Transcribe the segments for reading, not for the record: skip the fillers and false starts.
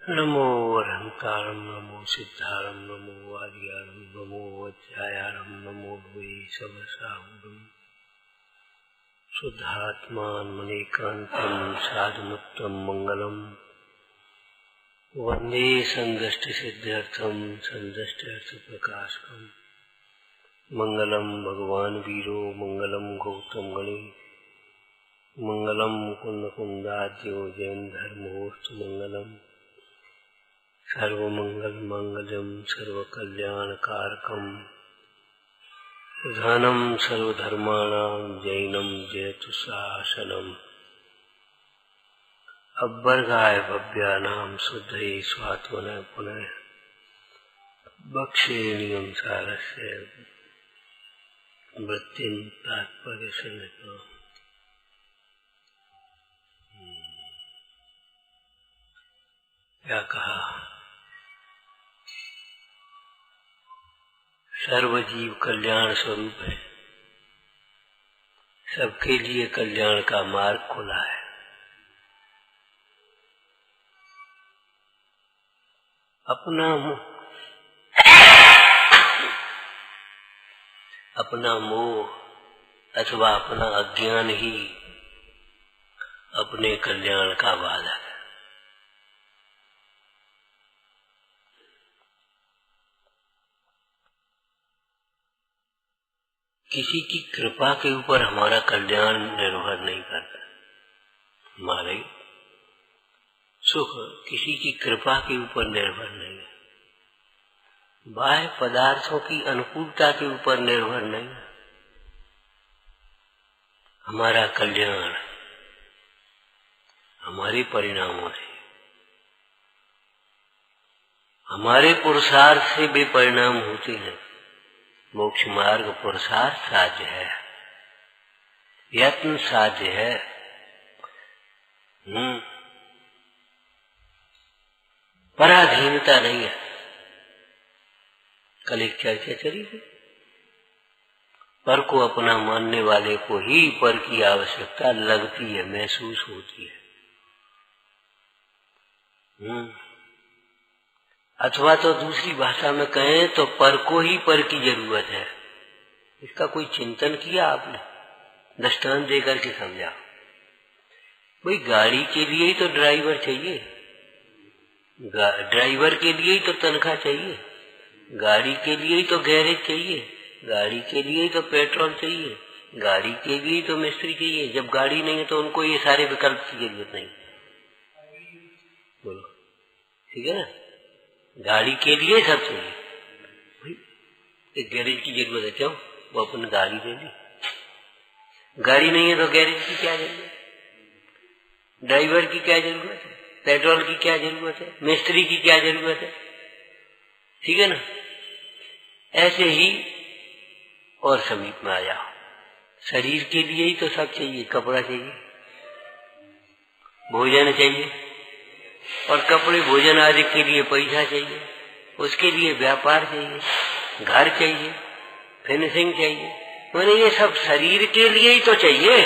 नमो अरहंतारं नमो सिद्धारं नमो आदियारं नमो वज्रायारं नमो वै सबसाहुरं शुद्धात्मानमनेकान्तं साधुमुक्तं मंगलम् वन्दे संदष्टिसिद्ध्यर्थं संदष्ट्यर्थप्रकाशकम् मंगलम भगवान वीरो मंगलम गौतम गणे मंगलम मुकुंद कुंदाद्यो जैन धर्मोस्तु मंगलम सर्वमंगल मंगलम सर्वकल्याणकारकम प्रधानम सर्वधर्माणां जैनम जयतु शासनम अब्बर्गाय भव्यानां शुद्धये स्वात्मन पुनः भक्षेणीयं सारस्य वृत्तिं तात्पर्य संहिता। क्या कहा? सर्वजीव कल्याण स्वरूप है, सबके लिए कल्याण का मार्ग खुला है। अपना मोह अथवा अपना अज्ञान ही अपने कल्याण का बाधक है। किसी की कृपा के ऊपर हमारा कल्याण निर्भर नहीं करता। हमारे सुख किसी की कृपा के ऊपर निर्भर नहीं है, बाह्य पदार्थों की अनुकूलता के ऊपर निर्भर नहीं है। हमारा कल्याण हमारे परिणामों से, हमारे पुरुषार्थ से भी परिणाम होते हैं। मोक्ष मार्ग पुरुषार्थ साध्य है, यत्न साध्य है। पराधीनता नहीं है। कल एक चर्चा चली थी, पर को अपना मानने वाले को ही पर की आवश्यकता लगती है, महसूस होती है। अथवा तो दूसरी भाषा में कहें तो पर को ही पर की जरूरत है। इसका कोई चिंतन किया आपने? दृष्टांत देकर के समझा। भाई गाड़ी के लिए ही तो ड्राइवर चाहिए, ड्राइवर के लिए ही तो तनख्वाह चाहिए, गाड़ी के लिए ही तो गैरेज चाहिए, गाड़ी के लिए ही तो पेट्रोल चाहिए, गाड़ी के लिए ही तो मिस्त्री चाहिए। जब गाड़ी नहीं है तो उनको ये सारे विकल्प की जरूरत नहीं। बोलो ठीक है ना? गाड़ी के लिए सब चाहिए। भाई एक गैरेज की जरूरत है, क्यों? वो अपन गाड़ी ले ली। गाड़ी नहीं है तो गैरेज की क्या जरूरत है? ड्राइवर की क्या जरूरत है? पेट्रोल की क्या जरूरत है? मिस्त्री की क्या जरूरत है? ठीक है ना? ऐसे ही और समीप में आ जाओ। शरीर के लिए ही तो सब चाहिए। कपड़ा चाहिए, भोजन चाहिए, और कपड़े भोजन आदि के लिए पैसा चाहिए, उसके लिए व्यापार चाहिए, घर चाहिए, फिनिशिंग चाहिए। मैंने ये सब शरीर के लिए ही तो चाहिए।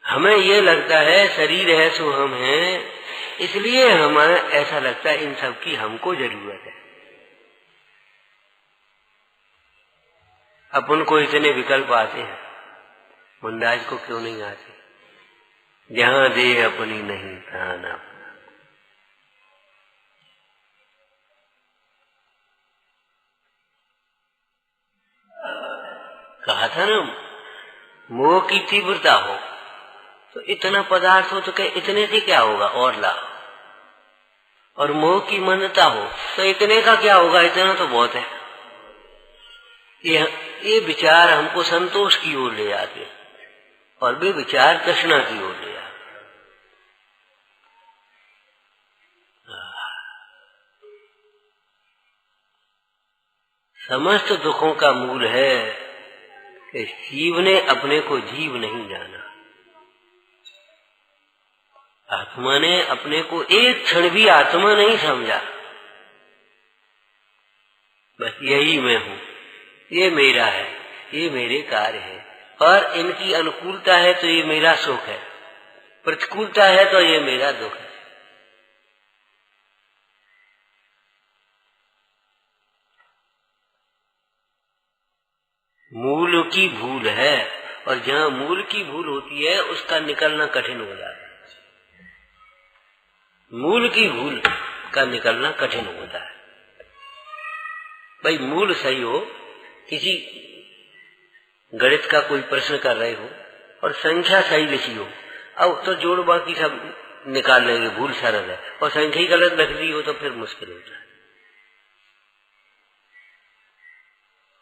हमें ये लगता है शरीर है सो हम हैं, इसलिए हमें ऐसा लगता है इन सब की हमको जरूरत है। अपन को इतने विकल्प आते हैं, मुंडाज को क्यों नहीं आते? जहां देह अपनी नहीं तहां ना। कहा था ना, मोह की तीव्रता हो तो इतना पदार्थ हो तो क्या इतने से क्या होगा, और ला। और मोह की मंदता हो तो इतने का क्या होगा, इतना तो बहुत है। ये विचार हमको संतोष की ओर ले जाते हैं और वे विचार तृष्णा की ओर ले जाते। समस्त दुखों का मूल है कि जीव ने अपने को जीव नहीं जाना। आत्मा ने अपने को एक क्षण भी आत्मा नहीं समझा। बस यही मैं हूँ, ये मेरा है, ये मेरे कार्य है, और इनकी अनुकूलता है तो ये मेरा सुख है। प्रतिकूलता है तो ये मेरा दुख है। मूल की भूल है, और जहाँ मूल की भूल होती है उसका निकलना कठिन हो जाता है। मूल की भूल का निकलना कठिन होता है। भाई मूल सही हो, किसी गणित का कोई प्रश्न कर रहे हो और संख्या सही लिखी हो, अब तो जोड़ बाकी सब निकाल लेंगे, भूल सरल है, और संख्या ही गलत लिख दी हो तो फिर मुश्किल होता है।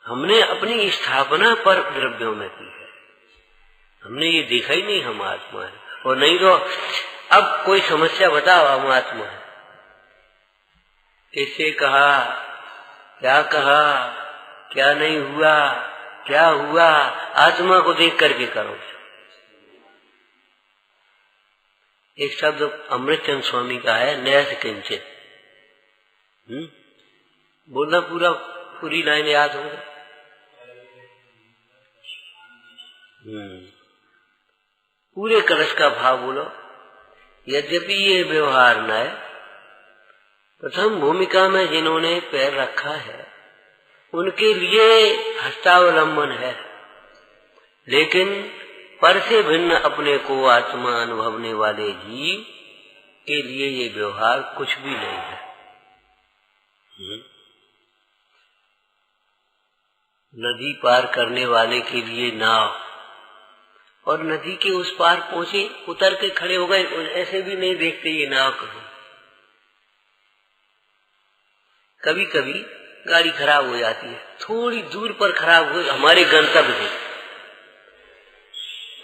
हमने अपनी स्थापना पर द्रव्यों में की है, हमने ये देखा ही नहीं हम आत्मा है। और नहीं तो अब कोई समस्या बताओ, हम आत्मा है, कैसे कहा, क्या नहीं हुआ, क्या हुआ, आत्मा को देख करके करो। एक शब्द अमृतचंद स्वामी का है, नैस किंचित। बोलना पूरी लाइन याद हो गई। पूरे कलश का भाव बोलो। यद्यपि ये व्यवहार न है, प्रथम भूमिका में जिन्होंने पैर रखा है उनके लिए हस्तावलंबन है, लेकिन पर से भिन्न अपने को आत्मा अनुभवने वाले जीव के लिए ये व्यवहार कुछ भी नहीं है। नदी पार करने वाले के लिए नाव, और नदी के उस पार पहुंचे, उतर के खड़े हो गए, ऐसे भी नहीं देखते ये नाव कहाँ। कभी कभी गाड़ी खराब हो जाती है, थोड़ी दूर पर खराब हो हमारे गंतव्य से,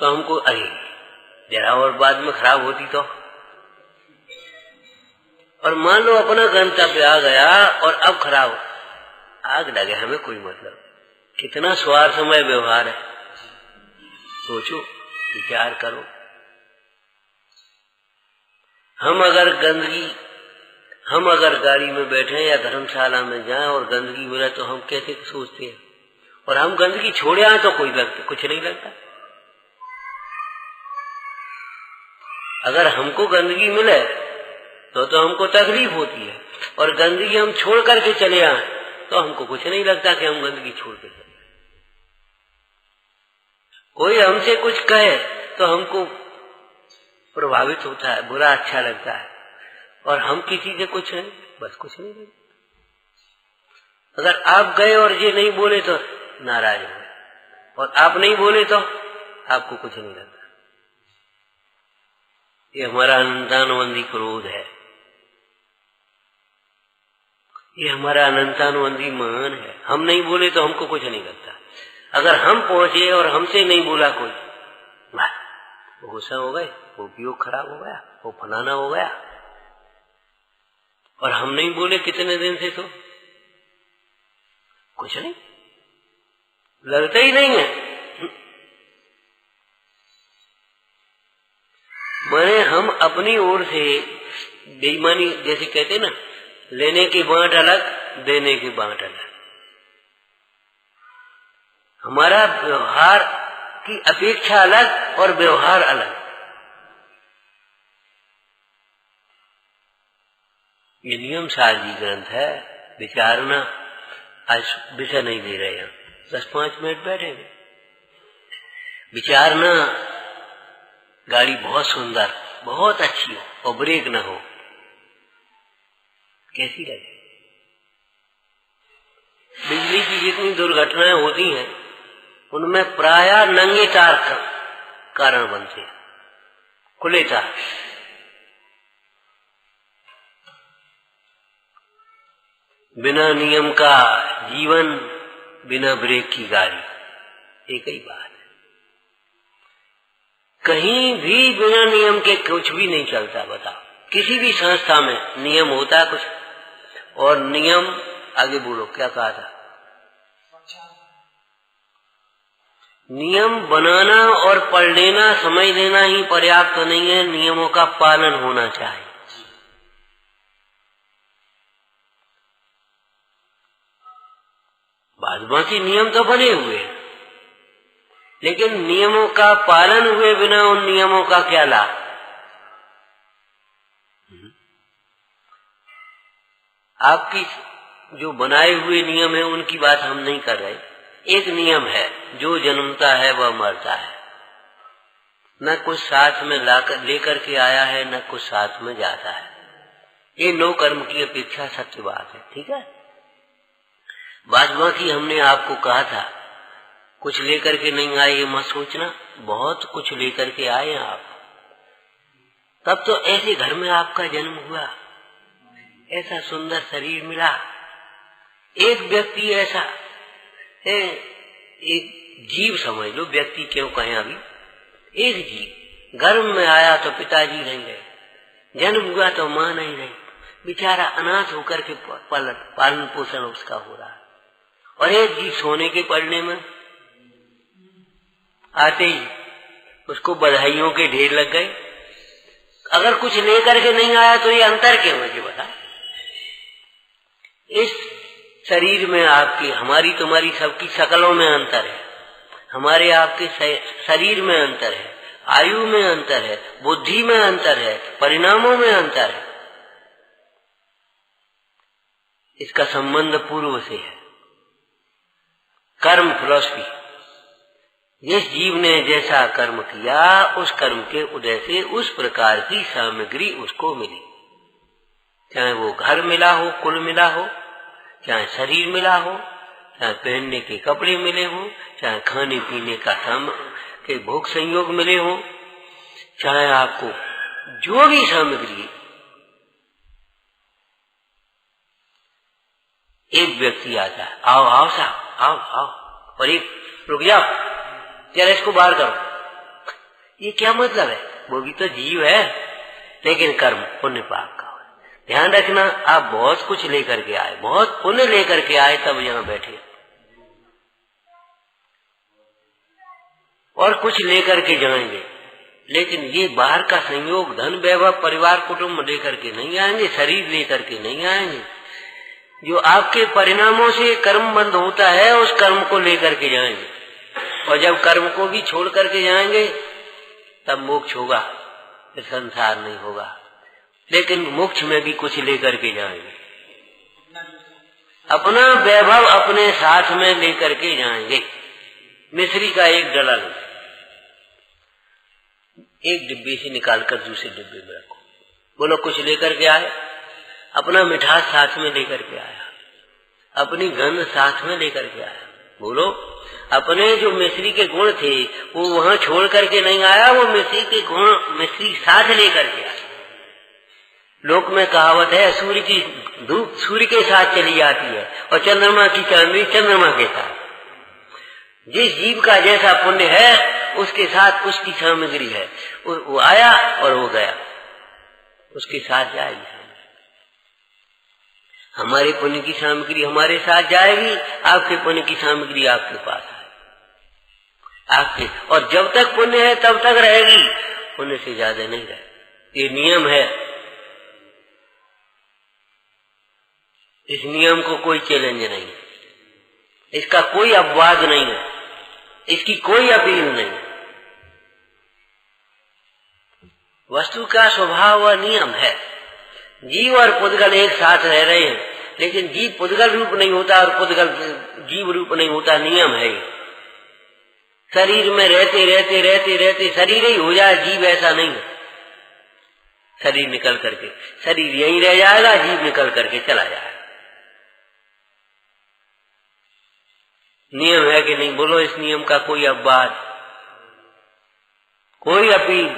तो हमको अरे जरा और बाद में खराब होती तो, और मान लो अपना गंतव्य आ गया और अब खराब, आग लगे, हमें कोई मतलब। कितना स्वार्थमय व्यवहार है, सोचो, विचार करो। हम अगर गाड़ी में बैठे या धर्मशाला में जाएं और गंदगी मिले तो हम कैसे सोचते हैं, और हम गंदगी छोड़े आए तो कुछ नहीं लगता। अगर हमको गंदगी मिले तो हमको तकलीफ होती है, और गंदगी हम छोड़ करके चले आए तो हमको कुछ नहीं लगता कि हम गंदगी छोड़ के चले। कोई हमसे कुछ कहे तो हमको प्रभावित होता है, बुरा अच्छा लगता है, और हम किसी से कुछ नहीं, बस कुछ नहीं लगता। अगर आप गए और ये नहीं बोले तो नाराज हो गए, और आप नहीं बोले तो आपको कुछ नहीं लगता। ये हमारा अनंतानुबंधी क्रोध है, ये हमारा अनंतानुबंधी मान है। हम नहीं बोले तो हमको कुछ नहीं लगता। अगर हम पहुंचे और हमसे नहीं बोला कोई, वो गुस्सा हो गए, वो उपयोग खराब हो गया, वो फलाना हो गया, और हम नहीं बोले कितने दिन से तो कुछ नहीं लगता ही नहीं है। माने हम अपनी ओर से बेईमानी, जैसे कहते ना, लेने की बांट अलग, देने की बांट अलग। हमारा व्यवहार की अपेक्षा अलग और व्यवहार अलग। ये नियम सारजी ग्रंथ है, विचारना। आज विषय नहीं दे रहे हैं, 10-5 मिनट बैठेंगे। विचारना, गाड़ी बहुत सुंदर, बहुत अच्छी हो और ब्रेक ना हो, कैसी लगे? बिजली की जितनी दुर्घटनाएं होती हैं उनमें प्रायः नंगे तार का कारण बनते हैं, खुले तार। बिना नियम का जीवन, बिना ब्रेक की गाड़ी, एक ही बात है। कहीं भी बिना नियम के कुछ भी नहीं चलता। बताओ, किसी भी संस्था में नियम होता है कुछ, और नियम, आगे बोलो क्या कहा था? नियम बनाना और पढ़ लेना, समझ लेना ही पर्याप्त नहीं है, नियमों का पालन होना चाहिए। बाकी नियम तो बने हुए हैं, लेकिन नियमों का पालन हुए बिना उन नियमों का क्या लाभ? आपकी जो बनाए हुए नियम है उनकी बात हम नहीं कर रहे। एक नियम है, जो जन्मता है वह मरता है, न कुछ साथ में लेकर के आया है, न कुछ साथ में जाता है। ये नो कर्म की अपेक्षा सत्य बात है, ठीक है। बाद बाकी हमने आपको कहा था कुछ लेकर के नहीं आए ये मत सोचना, बहुत कुछ लेकर के आए आप। तब तो ऐसे घर में आपका जन्म हुआ, ऐसा सुंदर शरीर मिला। एक व्यक्ति ऐसा है, एक जीव समझ लो, व्यक्ति क्यों कहें, अभी एक जीव गर्भ में आया तो पिताजी नहीं रहे, जन्म हुआ तो माँ नहीं रही, बेचारा अनाथ होकर के पालन पोषण उसका हो रहा है। और एक जीव सोने के पड़ने में आते ही उसको बधाइयों के ढेर लग गए। अगर कुछ लेकर के नहीं आया तो ये अंतर क्यों है, बता। इस शरीर में आपकी, हमारी तुम्हारी सबकी शकलों में अंतर है, हमारे आपके शरीर में अंतर है, आयु में अंतर है, बुद्धि में अंतर है, परिणामों में अंतर है। इसका संबंध पूर्व से है, कर्म फिलॉसफी। जिस जीव ने जैसा कर्म किया उस कर्म के उदय से उस प्रकार की सामग्री उसको मिली, चाहे वो घर मिला हो, कुल मिला हो, चाहे शरीर मिला हो, चाहे पहनने के कपड़े मिले हो, चाहे खाने पीने का के भोग संयोग मिले हो, चाहे आपको जो भी सामग्री। एक व्यक्ति आता है, आओ आओ साहब, आओ आओ, और एक रुक जाओ जरा इसको बाहर करो। ये क्या मतलब है? वो भी तो जीव है, लेकिन कर्म पुण्य पाप का। ध्यान रखना, आप बहुत कुछ लेकर के आए, बहुत पुण्य लेकर के आए, तब यहाँ बैठे, और कुछ लेकर के जाएंगे, लेकिन ये बाहर का संयोग, धन वैभव, परिवार कुटुंब लेकर के नहीं आएंगे, शरीर लेकर के नहीं आएंगे। जो आपके परिणामों से कर्म बंद होता है उस कर्म को लेकर के जाएंगे, और जब कर्म को भी छोड़ करके जाएंगे तब मोक्ष होगा, फिर संसार नहीं होगा। लेकिन मोक्ष में भी कुछ लेकर के जाएंगे, अपना वैभव अपने साथ में लेकर के जाएंगे। मिश्री का एक डला लो, एक डिब्बे से निकालकर दूसरे डिब्बे में रखो, बोलो कुछ लेकर के आए, अपना मिठास साथ में लेकर के आया, अपनी गंध साथ में लेकर के आया, बोलो अपने जो मिश्री के गुण थे वो वहां छोड़ करके नहीं आया, वो मिश्री के गुण मिश्री साथ लेकर के आया। लोक में कहावत है, सूर्य की धूप सूर्य के साथ चली जाती है और चंद्रमा की चांदनी चंद्रमा के साथ। जिस जीव का जैसा पुण्य है उसके साथ उसकी सामग्री है, वो आया और वो गया, उसके साथ जाएगी। हमारे पुण्य की सामग्री हमारे साथ जाएगी, आपके पुण्य की सामग्री आपके पास आएगी, आपके, और जब तक पुण्य है तब तक रहेगी, पुण्य से ज्यादा नहीं रहेगी। ये नियम है, इस नियम को कोई चैलेंज नहीं है, इसका कोई अपवाद नहीं है, इसकी कोई अपील नहीं है। वस्तु का स्वभाव व नियम है। जीव और पुद्गल एक साथ रह रहे हैं, लेकिन जीव पुद्गल रूप नहीं होता और पुद्गल जीव रूप नहीं होता, नियम है। शरीर में रहते रहते रहते रहते शरीर ही हो जाए, जीव ऐसा नहीं है। शरीर निकल करके, शरीर यहीं रह जाएगा, जीव निकल करके चला जाएगा। नियम है कि नहीं? बोलो इस नियम का कोई अपवाद, कोई अपील?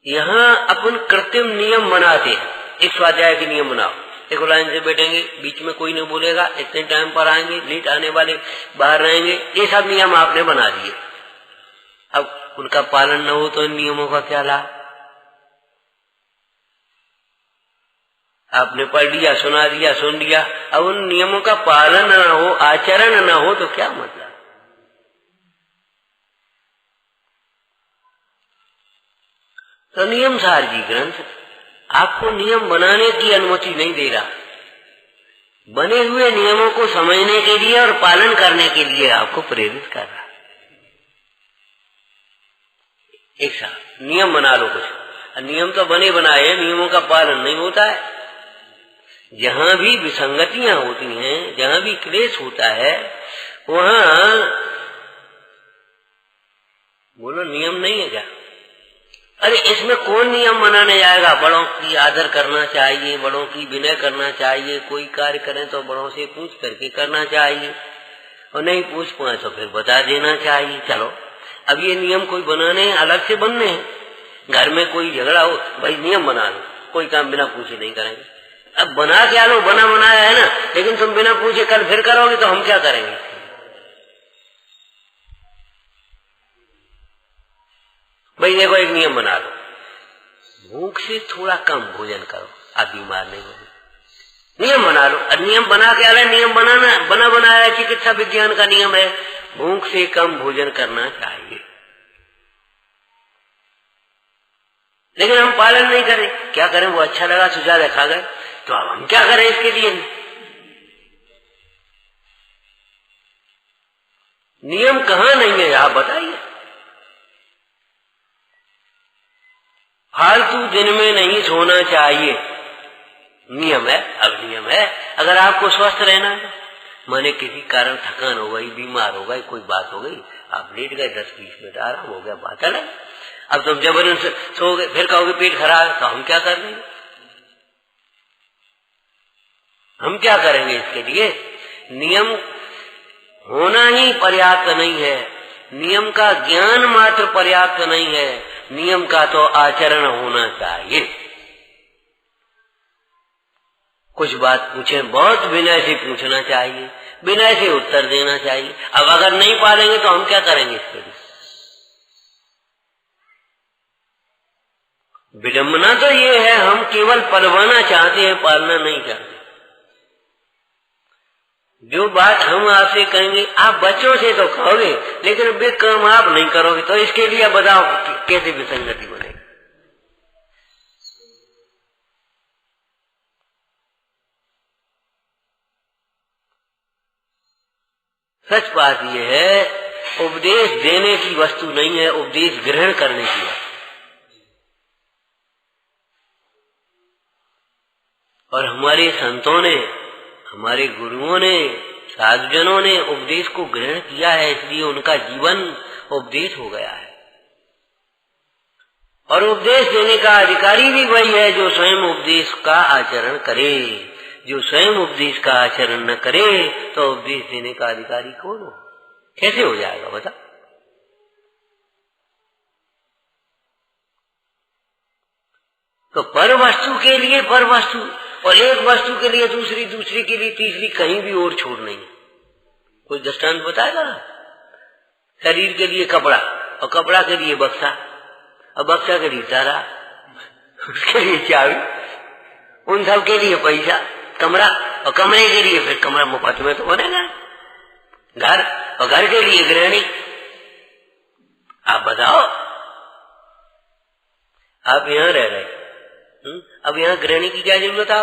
यहाँ अपन कृत्रिम नियम बनाते हैं। एक स्वाध्याय के नियम बनाओ, एक लाइन से बैठेंगे, बीच में कोई नहीं बोलेगा, इतने टाइम पर आएंगे, लेट आने वाले बाहर रहेंगे, ये सब नियम आपने बना दिए। अब उनका पालन न हो तो इन नियमों का क्या लाभ? आपने पढ़ लिया, सुना दिया, सुन लिया, अब उन नियमों का पालन न हो, आचरण न हो तो क्या मतलब? तो नियम सार जी ग्रंथ आपको नियम बनाने की अनुमति नहीं दे रहा, बने हुए नियमों को समझने के लिए और पालन करने के लिए आपको प्रेरित कर रहा। एक साथ नियम बना लो कुछ। नियम तो बने बनाए हैं, नियमों का पालन नहीं होता है। जहां भी विसंगतियां होती हैं, जहां भी क्लेश होता है, वहां बोलो नियम नहीं है क्या? अरे इसमें कौन नियम बनाने जाएगा? बड़ों की आदर करना चाहिए, बड़ों की विनय करना चाहिए, कोई कार्य करें तो बड़ों से पूछ करके करना चाहिए, और नहीं पूछ पाए तो फिर बता देना चाहिए। चलो अब ये नियम कोई बनाने अलग से बनने हैं। घर में कोई झगड़ा हो, भाई नियम बना लो, कोई काम बिना पूछे नहीं करेंगे। अब बना क्या लो, बना बनाया है ना, लेकिन तुम बिना पूछे कल फिर करोगे तो हम क्या करेंगे? भाई देखो एक नियम बना लो, भूख से थोड़ा कम भोजन करो, आप बीमार नहीं होगे। नियम बना लो। और नियम बना के अलग नियम बनाना बना बनाया चिकित्सा विज्ञान का नियम है, भूख से कम भोजन करना चाहिए, लेकिन हम पालन नहीं करें। क्या करें? वो अच्छा लगा सुझाव रखा गए, तो अब हम क्या करें इसके लिए? नियम कहाँ नहीं है आप बताइए। फालतू दिन में नहीं सोना चाहिए, नियम है। अब नियम है, अगर आपको स्वस्थ रहना है, माने किसी कारण थकान हो गई, बीमार हो गई, कोई बात हो गई, आप लेट गए 10-20 मिनट आराम हो गया, बात अलग। अब तुम जबरन से सो गए, फिर कहोगे पेट खराब, तो हम क्या कर लेंगे? हम क्या करेंगे इसके लिए? नियम होना ही पर्याप्त नहीं है, नियम का ज्ञान मात्र पर्याप्त नहीं है, नियम का तो आचरण होना चाहिए। कुछ बात पूछे, बहुत विनय से पूछना चाहिए, विनय से उत्तर देना चाहिए। अब अगर नहीं पालेंगे तो हम क्या करेंगे इसके लिए? विडंबना तो ये है, हम केवल पलवाना चाहते हैं, पालना नहीं चाहते। जो बात हम आपसे कहेंगे, आप बच्चों से तो कहोगे, लेकिन वे काम आप नहीं करोगे, तो इसके लिए बताओ कैसे विसंगति बनेगी? सच बात यह है, उपदेश देने की वस्तु नहीं है, उपदेश ग्रहण करने की वस्तु। और हमारे संतों ने, हमारे गुरुओं ने, साधुजनों ने उपदेश को ग्रहण किया है, इसलिए उनका जीवन उपदेश हो गया है। और उपदेश देने का अधिकारी भी वही है जो स्वयं उपदेश का आचरण करे। जो स्वयं उपदेश का आचरण न करे तो उपदेश देने का अधिकारी कौन हो? कैसे हो जाएगा बता? तो पर वस्तु के लिए पर वस्तु, और एक वस्तु के लिए दूसरी, दूसरी के लिए तीसरी, कहीं भी और छोड़ नहीं। कोई दृष्टांत बताएगा? शरीर के लिए कपड़ा, और कपड़ा के लिए बक्सा, और बक्सा के लिए तारा, उसके लिए चाबी, उन सब के लिए पैसा, कमरा, और कमरे के लिए फिर कमरा मुफ्त में तो बनेगा। घर, और घर के लिए गृहिणी। आप बताओ, आप यहां रह रहे, अब यहां गृहिणी की क्या जरूरत है?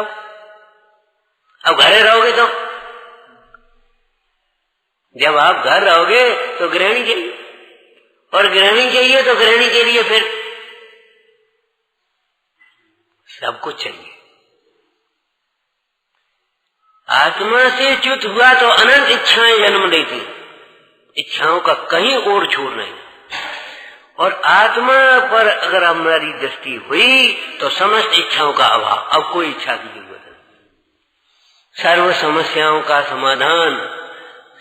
अब घरे रहोगे तो, जब आप घर रहोगे तो गृहिणी चाहिए, और गृहिणी चाहिए तो गृहिणी के लिए फिर सब कुछ चाहिए। आत्मा से च्युत हुआ तो अनंत इच्छाएं जन्म लेती, इच्छाओं का कहीं और छोर नहीं। और आत्मा पर अगर हमारी दृष्टि हुई तो समस्त इच्छाओं का अभाव, अब कोई इच्छा की जरूरत नहीं। सर्व समस्याओं का समाधान,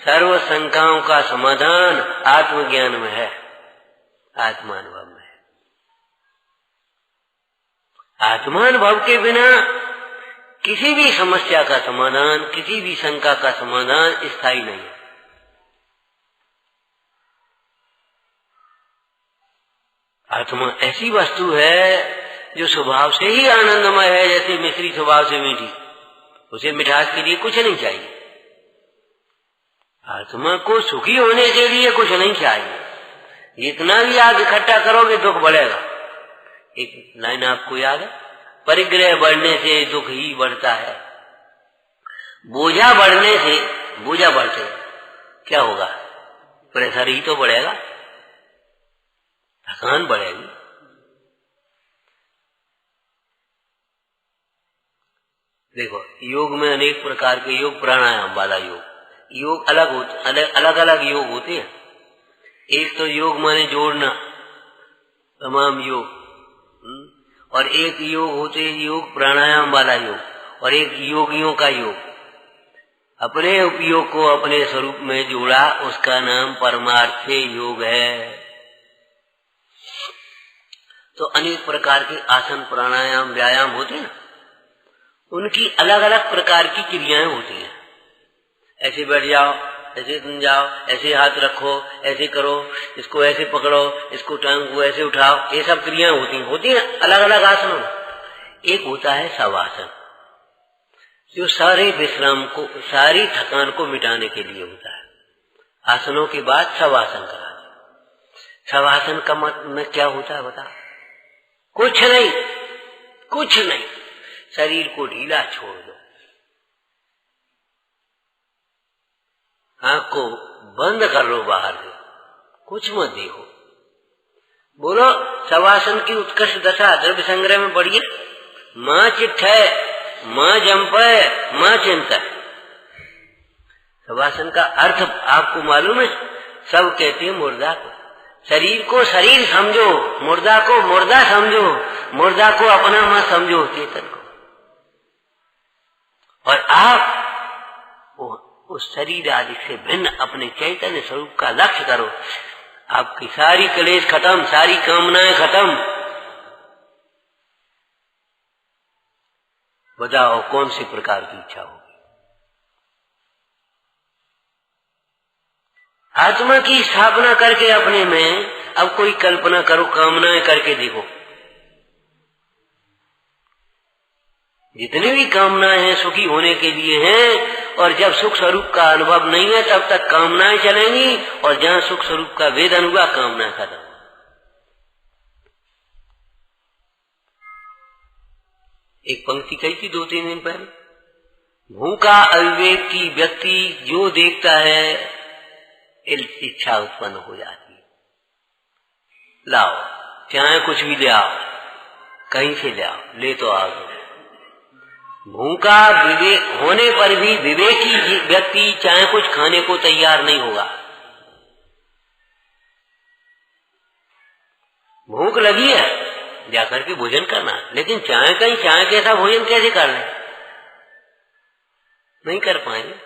सर्व शंकाओं का समाधान आत्मज्ञान में है, आत्मानुभव में है। आत्मानुभव के बिना किसी भी समस्या का समाधान, किसी भी शंका का समाधान स्थायी नहीं है। आत्मा ऐसी वस्तु है जो स्वभाव से ही आनंदमय है, जैसे मिश्री स्वभाव से मीठी, उसे मिठास के लिए कुछ नहीं चाहिए। आत्मा को सुखी होने के लिए कुछ नहीं चाहिए। जितना भी आप इकट्ठा करोगे दुख बढ़ेगा। एक लाइन आपको याद है, परिग्रह बढ़ने से दुख ही बढ़ता है, बोझा बढ़ने से, बोझा बढ़ते क्या होगा? प्रेशर ही तो बढ़ेगा, थकान बढ़ेगी। देखो योग में अनेक प्रकार के योग, प्राणायाम वाला योग अलग अलग योग होते हैं। एक तो योग माने जोड़ना, तमाम योग, और एक योग होते योग प्राणायाम वाला योग, और एक योगियों का योग। अपने उपयोग को अपने स्वरूप में जोड़ा, उसका नाम परमार्थ योग है। तो अनेक प्रकार के आसन, प्राणायाम, व्यायाम होते हैं, उनकी अलग अलग प्रकार की क्रियाएं होती हैं। ऐसे बैठ जाओ, ऐसे तुम जाओ, ऐसे हाथ रखो, ऐसे करो, इसको ऐसे पकड़ो, इसको टांग को ऐसे उठाओ, ये सब क्रियाएं होती हैं अलग अलग आसनों में। एक होता है शवासन, जो सारे विश्राम को, सारी थकान को मिटाने के लिए होता है। आसनों के बाद शवासन करा। शवासन का मतलब क्या होता है बता? कुछ नहीं, शरीर को ढीला छोड़ दो, आंख को बंद कर लो, बाहर से कुछ मत देखो। बोलो शवासन की उत्कृष्ट दशा द्रव्य संग्रह में पढ़िए, मां चिट्ठ है, मां जंप है, मां चिंता है। शवासन का अर्थ आपको मालूम है? सब कहते हैं मुर्दा को, शरीर को शरीर समझो, मुर्दा को मुर्दा समझो, मुर्दा को अपना मत समझो, चेतन को। और आप उस शरीर आदि से भिन्न अपने चैतन्य स्वरूप का लक्ष्य करो। आपकी सारी क्लेश खत्म, सारी कामनाएं खत्म। बताओ कौन सी प्रकार की इच्छा होगी? आत्मा की स्थापना करके अपने में अब कोई कल्पना करो, कामनाएं करके देखो। जितनी भी कामनाएं हैं सुखी होने के लिए हैं, और जब सुख स्वरूप का अनुभव नहीं है तब तक कामनाएं चलेंगी, और जहां सुख स्वरूप का वेदन हुआ कामना खत्म। एक पंक्ति कही थी 2-3 दिन पहले, भूखा अविवेक की व्यक्ति जो देखता है इच्छा उत्पन्न हो जाती है। लाओ चाहे कुछ भी ले आओ, कहीं से ले आओ, ले तो आओ। भूखा विवेक होने पर भी विवेकी व्यक्ति चाहे कुछ खाने को तैयार नहीं होगा। भूख लगी है, जाकर के भोजन करना, लेकिन चाहे कहीं चाहे कैसा भोजन कैसे कर ले, नहीं कर पाएंगे।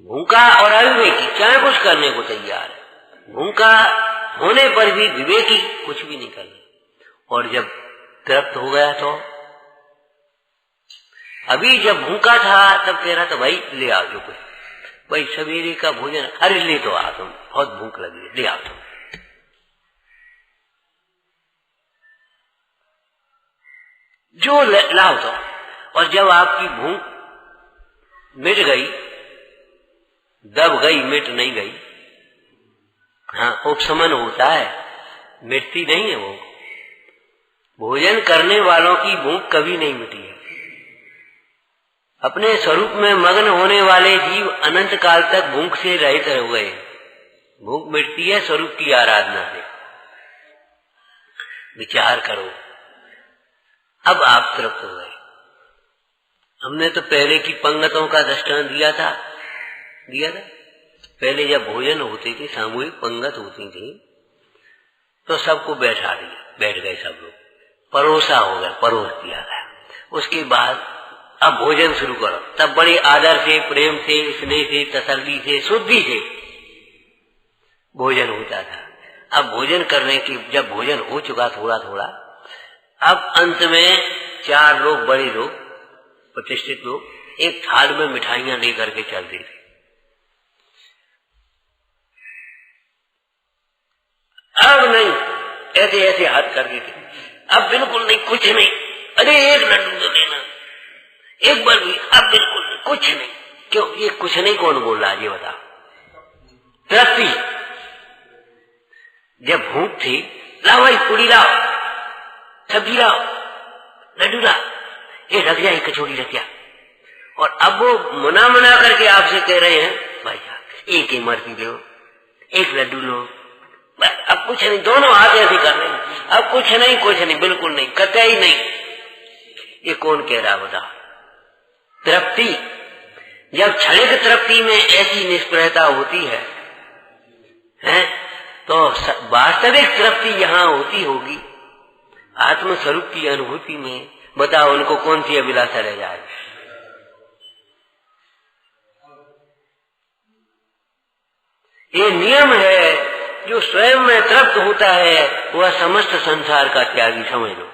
भूखा और अविवेकी चाहे कुछ करने को तैयार है, भूखा होने पर भी विवेकी कुछ भी नहीं करने। और जब तृप्त हो गया तो अभी जब भूखा था तब कह रहा था भाई ले आओ जो कुछ, भाई सवेरे का भोजन, अरे ले तो आ तुम, बहुत भूख लगी है, ले आओ तुम। जो लाओ तो। और जब आपकी भूख मिट गई, दब गई, मिट नहीं गई, हाँ उपशमन होता है, मिटती नहीं है वो। भोजन करने वालों की भूख कभी नहीं मिटी है। अपने स्वरूप में मग्न होने वाले जीव अनंत काल तक भूख से रहित हो गए। भूख मिटती है स्वरूप की आराधना से। विचार करो, अब आप तृप्त हो गए। हमने तो पहले की पंगतों का दृष्टांत दिया था। पहले जब भोजन होते थे, सामूहिक पंगत होती थी, तो सबको बैठा दिया, बैठ गए सब लोग, परोसा हो गया, परोस दिया गया। उसके बाद अब भोजन शुरू करो। तब बड़े आदर से, प्रेम से, स्नेह से, तसल्ली से, शुद्धि से भोजन होता था। अब भोजन करने की, जब भोजन हो चुका थोड़ा थोड़ा, अब अंत में 4 लोग, बड़े लोग, प्रतिष्ठित लोग, एक थाल में मिठाइयां लेकर के चलते थे। अब नहीं, ऐसे ऐसे हाथ करते थे, अब बिल्कुल नहीं, कुछ नहीं, अरे एक लड्डू तो लेना, एक बार भी, अब बिल्कुल नहीं, कुछ नहीं। क्यों? ये कुछ नहीं कौन बोल रहा है ये बता? तृप्ति। जब भूख थी, लाओ भाई पूरी लाओ, सब्जी लाओ, लड्डू लाओ, ये रख जा, एक कचौड़ी रख जा। और अब वो मना करके आपसे कह रहे हैं भाई साहब एक इमरती दो, एक लड्डू लो, अब कुछ नहीं, दोनों हाथ ऐसे कर रहे हैं, अब कुछ नहीं, बिल्कुल नहीं, कतई नहीं। ये कौन कह रहा बता? तृप्ति, जब क्षणिक तृप्ति में ऐसी निष्प्रहता होती है, तो वास्तविक तृप्ति यहाँ होती होगी आत्मस्वरूप की अनुभूति में। बताओ उनको कौन सी अभिलाषा रह जाए? ये नियम है, जो स्वयं में तृप्त होता है वह समस्त संसार का त्यागी समझ लो।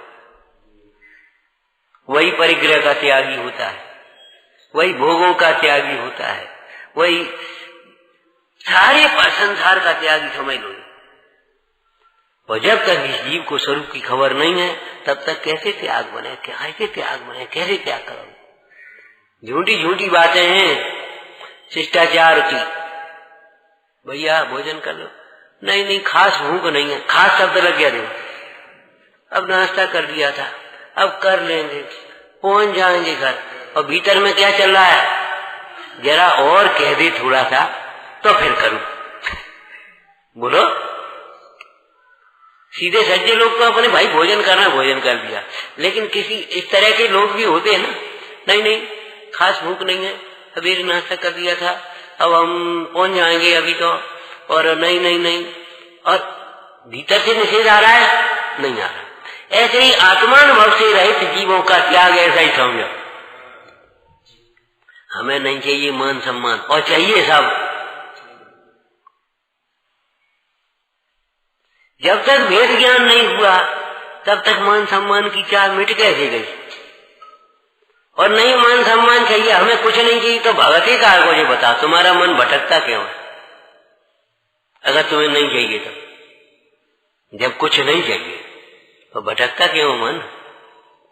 वही परिग्रह का त्यागी होता है, वही भोगों का त्यागी होता है, वही सारे संसार का त्यागी समझ लो। और जब तक इस जीव को स्वरूप की खबर नहीं है तब तक कैसे त्याग बने, कैसे त्याग बने, कैसे त्याग करो? झूठी झूठी बातें हैं शिष्टाचार की। भैया भोजन कर लो, नहीं खास भूख नहीं है, खास शब्द लग गया देखो। अब नाश्ता कर लिया था, अब कर लेंगे, पहुंच जाएंगे घर, और भीतर में क्या चल रहा है? जरा और कह दे थोड़ा सा तो फिर करूं। बोलो, सीधे सज्जे लोग तो अपने भाई भोजन करना, भोजन कर दिया, लेकिन किसी इस तरह के लोग भी होते हैं ना, नहीं खास भूख नहीं है, अभी नाश्ता कर दिया था, अब हम पहुंच जाएंगे अभी तो, और नहीं, और भीतर से निषेध आ रहा है, नहीं आ रहा। ऐसे ही आत्मानुभव से रहित जीवों का त्याग ऐसा ही समझो। हमें नहीं चाहिए मान सम्मान, और चाहिए सब। जब तक भेद ज्ञान नहीं हुआ तब तक मान सम्मान की चाह मिट कैसे गई? और नहीं मान सम्मान चाहिए, हमें कुछ नहीं चाहिए, तो भगवती का मुझे बता, तुम्हारा मन भटकता क्यों है? अगर तुम्हें नहीं चाहिए तो, जब कुछ नहीं चाहिए तो भटकता क्यों मन?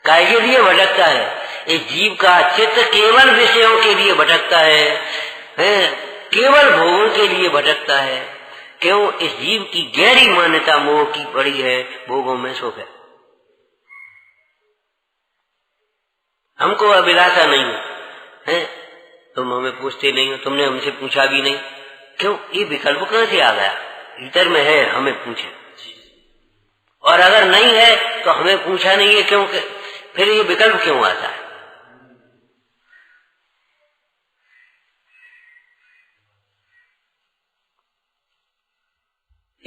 काय के लिए भटकता है? इस जीव का चित्त केवल विषयों के लिए भटकता है, केवल भोगों के लिए भटकता है। क्यों? इस जीव की गहरी मान्यता मोह की पड़ी है, भोगों में सुख है। हमको अभिलाषा नहीं है, तुम हमें पूछते नहीं हो, तुमने हमसे पूछा भी नहीं, क्यों? ये विकल्प कहां से आ गया? भीतर में है, हमें पूछे, और अगर नहीं है तो हमें पूछा नहीं है, क्यों? फिर ये विकल्प क्यों आता है?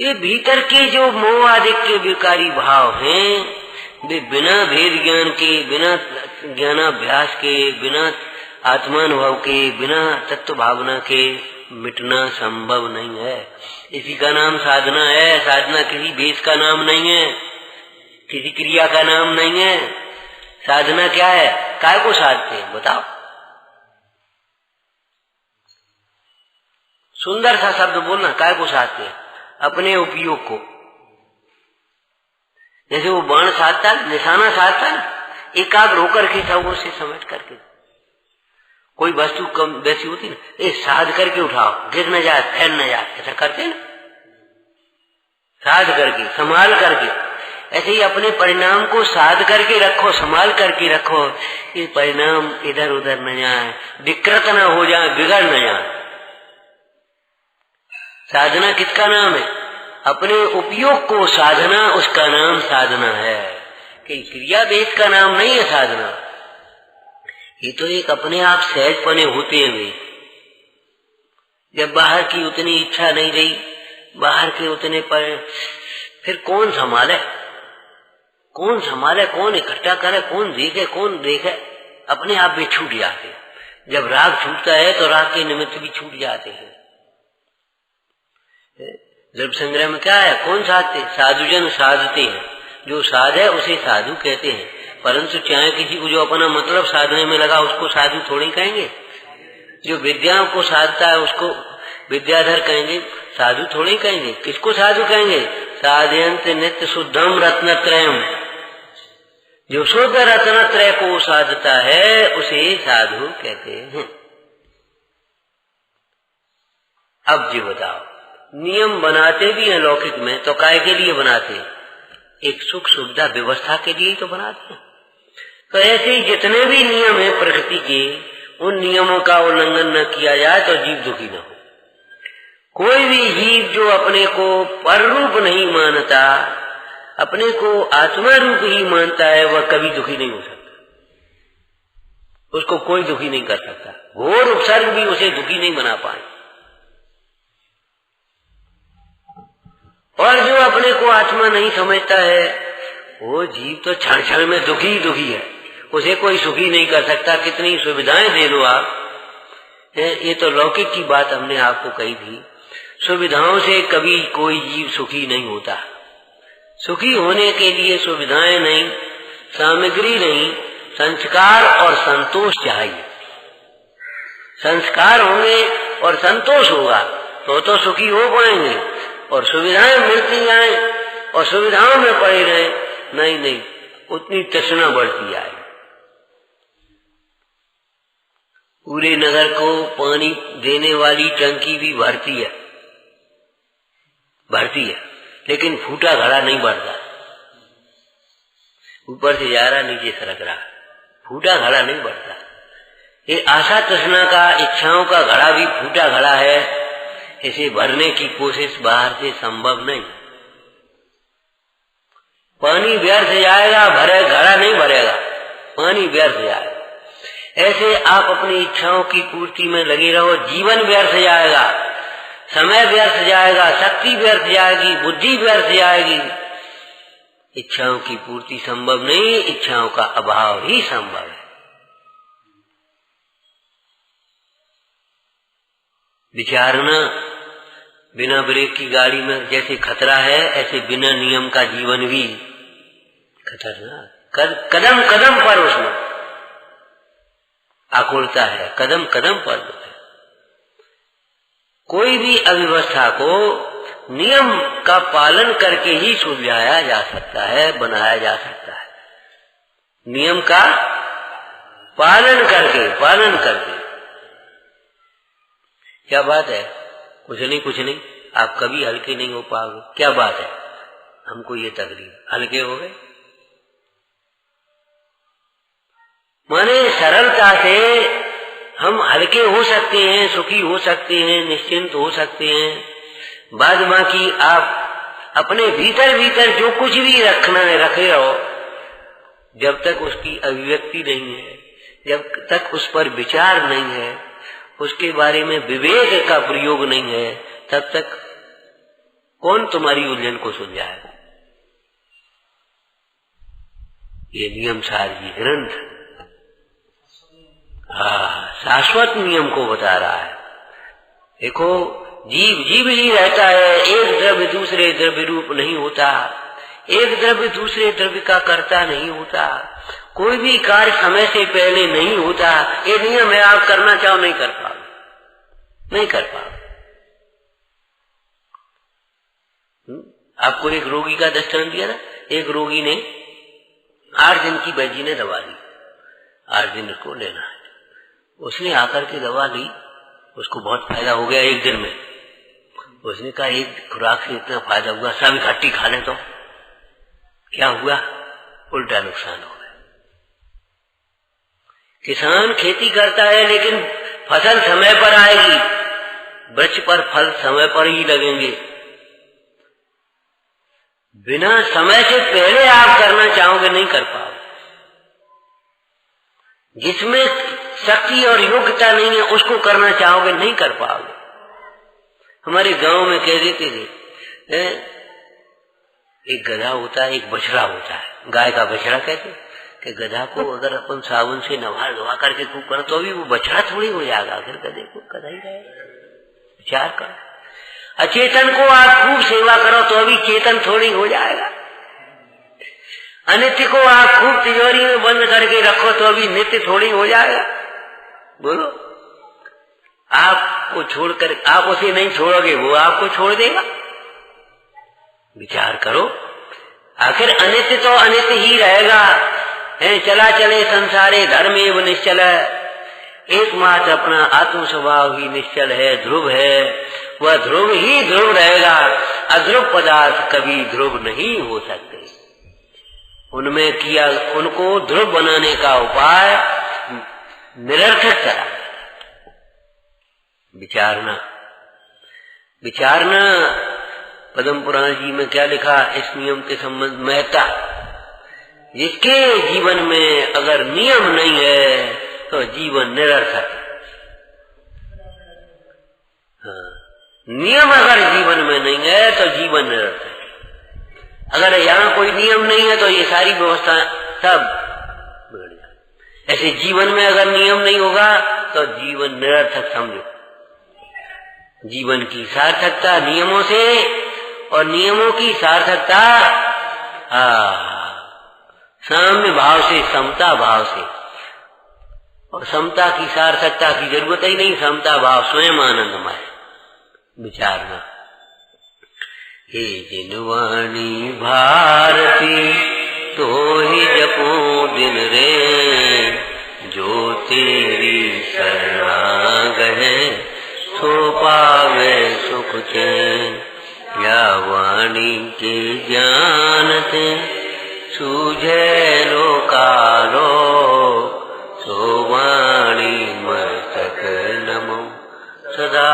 ये भीतर के जो मोह आदि के विकारी भाव हैं, वे बिना भेद ज्ञान के, बिना ज्ञानाभ्यास के, बिना आत्मानुभव के, बिना तत्व भावना के मिटना संभव नहीं है। इसी का नाम साधना है। साधना किसी भेद का नाम नहीं है, किसी क्रिया का नाम नहीं है। साधना क्या है? काय को साधते हैं बताओ? सुंदर सा शब्द बोलना, काय को साधते हैं? अपने उपयोग को। जैसे वो बाण साधता, निशाना साधता ना, एकाग्र होकर के सब से समेट करके। कोई वस्तु कम वैसी होती ना, ये साध करके उठाओ, गिर न जाए, फैल न जाए, ऐसा करते ना, साध करके, संभाल करके। ऐसे ही अपने परिणाम को साध करके रखो, संभाल करके रखो, ये परिणाम इधर उधर न जाए, विकृत न हो जाए, बिगड़ न जाए। साधना किसका नाम है? अपने उपयोग को साधना, उसका नाम साधना है। कि क्रिया भेद का नाम नहीं है साधना। ये तो एक अपने आप सहजपने होते हुए, जब बाहर की उतनी इच्छा नहीं रही, बाहर के उतने पर फिर कौन संभाले, कौन संभाले, कौन इकट्ठा करे, कौन देखे, अपने आप भी छूट जाते। जब राग छूटता है तो राग के निमित्त भी छूट जाते हैं। द्रव्य संग्रह में क्या है? कौन साधते? साधुजन साधते हैं। जो साध है उसे साधु कहते हैं, परंतु चाहे किसी को जो अपना मतलब साधने में लगा उसको साधु थोड़ी कहेंगे। जो विद्याओं को साधता है उसको विद्याधर कहेंगे, साधु थोड़ी कहेंगे। किसको साधु कहेंगे? साधयंत नित्य शुद्धम रत्नत्रयम। जो शुद्ध रत्नत्रय को साधता है उसे साधु कहते हैं। अब जी बताओ, नियम बनाते भी हैं लौकिक में, तो काय के लिए बनाते हैं? एक सुख सुविधा व्यवस्था के लिए तो बनाते हैं। तो ऐसे ही जितने भी नियम है प्रकृति के, उन नियमों का उल्लंघन न किया जाए तो जीव दुखी न हो। कोई भी जीव जो अपने को पर रूप नहीं मानता, अपने को आत्मा रूप ही मानता है, वह कभी दुखी नहीं हो सकता। उसको कोई दुखी नहीं कर सकता। घोर उपसर्ग भी उसे दुखी नहीं बना पाए। और जो अपने को आत्मा नहीं समझता है, वो जीव तो क्षण क्षण में दुखी ही दुखी है। उसे कोई सुखी नहीं कर सकता। कितनी सुविधाएं दे दो आप, ये तो लौकिक की बात हमने आपको कही थी। सुविधाओं से कभी कोई जीव सुखी नहीं होता। सुखी होने के लिए सुविधाएं नहीं, सामग्री नहीं, संस्कार और संतोष चाहिए। संस्कार होंगे और संतोष होगा तो सुखी हो पाएंगे। और सुविधाएं मिलती जाए और सुविधाओं में पड़े रहे, नहीं, उतनी तृष्णा बढ़ती आए। पूरे नगर को पानी देने वाली टंकी भी भरती है, लेकिन फूटा घड़ा नहीं भरता। ऊपर से जा रहा, नीचे सरक रहा, फूटा घड़ा नहीं भरता। ये आशा तृष्णा का, इच्छाओं का घड़ा भी फूटा घड़ा है। इसे भरने की कोशिश बाहर से संभव नहीं। पानी व्यर्थ जाएगा, घड़ा नहीं भरेगा, पानी व्यर्थ जाएगा। ऐसे आप अपनी इच्छाओं की पूर्ति में लगे रहो, जीवन व्यर्थ जाएगा, समय व्यर्थ जाएगा, शक्ति व्यर्थ जाएगी, बुद्धि व्यर्थ जाएगी। इच्छाओं की पूर्ति संभव नहीं, इच्छाओं का अभाव ही संभव है। विचारना, बिना ब्रेक की गाड़ी में जैसे खतरा है, ऐसे बिना नियम का जीवन भी खतरनाक। कदम कदम पर उसमें आकुलता है, कदम कदम पर है। कोई भी अव्यवस्था को नियम का पालन करके ही सुलझाया जा सकता है, बनाया जा सकता है। नियम का पालन करके क्या बात है? कुछ नहीं, आप कभी हल्के नहीं हो पाओगे। क्या बात है? हमको ये तकलीफ, हल्के हो गए। माने सरलता से हम हल्के हो सकते हैं, सुखी हो सकते हैं, निश्चिंत हो सकते हैं। बाद बाकी आप अपने भीतर जो कुछ भी रखना है रखे रहो। जब तक उसकी अभिव्यक्ति नहीं है, जब तक उस पर विचार नहीं है, उसके बारे में विवेक का प्रयोग नहीं है, तब तक कौन तुम्हारी उलझन को सुलझाएगा? ये नियम सारी ग्रंथ शाश्वत नियम को बता रहा है। देखो, जीव ही रहता है। एक द्रव्य दूसरे द्रव्य रूप नहीं होता, एक द्रव्य दूसरे द्रव्य का कर्ता नहीं होता, कोई भी कार्य समय से पहले नहीं होता। ये नियम है, आप करना चाहो नहीं कर पाओ। आपको एक रोगी का दृष्टांत दिया ना। एक रोगी ने 8 दिन की वैद्य ने दवा ली, 8 दिन को लेना है। उसने आकर के दवा ली, उसको बहुत फायदा हो गया एक दिन में। उसने कहा एक खुराक से इतना फायदा हुआ, सब इकट्ठी खा लें तो क्या हुआ? उल्टा नुकसान हो गया। किसान खेती करता है, लेकिन फसल समय पर आएगी, वृक्ष पर फल समय पर ही लगेंगे। बिना समय से पहले आप करना चाहोगे नहीं कर पाओगे। जिसमें शक्ति और योग्यता नहीं है उसको करना चाहोगे नहीं कर पाओगे। हमारे गांव में कह देते थे, एक गधा होता है, एक बछड़ा होता है। गाय का बछड़ा कहते कि गधा को अगर अपन साबुन से नवा धोवा करके खूब करो तो भी वो बछड़ा थोड़ी हो जाएगा, अगर गधे को गधा ही रहेगा। विचार करो, अचेतन को आप खूब सेवा करो तो अभी चेतन थोड़ी हो जाएगा। अनित्य को आप खूब तिजोरी में बंद करके रखो तो अभी नित्य थोड़ी हो जाएगा। बोलो, आपको छोड़कर आप उसे नहीं छोड़ोगे, वो आपको छोड़ देगा। विचार करो, आखिर अनित्य तो अनित्य ही रहेगा। चला चले संसारे धर्म एवं निश्चल है। एकमात्र अपना आत्म स्वभाव ही निश्चल है, ध्रुव है। वह ध्रुव ही ध्रुव रहेगा। अध्रुव पदार्थ कभी ध्रुव नहीं हो सकते। उनमें किया, उनको ध्रुव बनाने का उपाय निरर्थक चला। विचारना, विचारना। पद्म पुराण जी में क्या लिखा, इस नियम के संबंध महत्ता, जिसके जीवन में अगर नियम नहीं है तो जीवन निरर्थक है। नियम अगर जीवन में नहीं है तो जीवन निरर्थक है। अगर यहाँ कोई नियम नहीं है तो ये सारी व्यवस्था सब बिगड़ जाए। ऐसे जीवन में अगर नियम नहीं होगा तो जीवन निरर्थक समझो। जीवन की सार्थकता नियमों से, और नियमों की सार्थकता साम्य भाव से, समता भाव से। और समता की सार्थकता की जरूरत ही नहीं, समता भाव स्वयं आनंदमय विचारना। हे जिनवाणी भारती तो ही जपो दिन रे, जो तेरी शरणा गए सो पावे सुख चैन। या वाणी के ज्ञानते सूझे लोकालो, सो वाणी मस्तक नमो सदा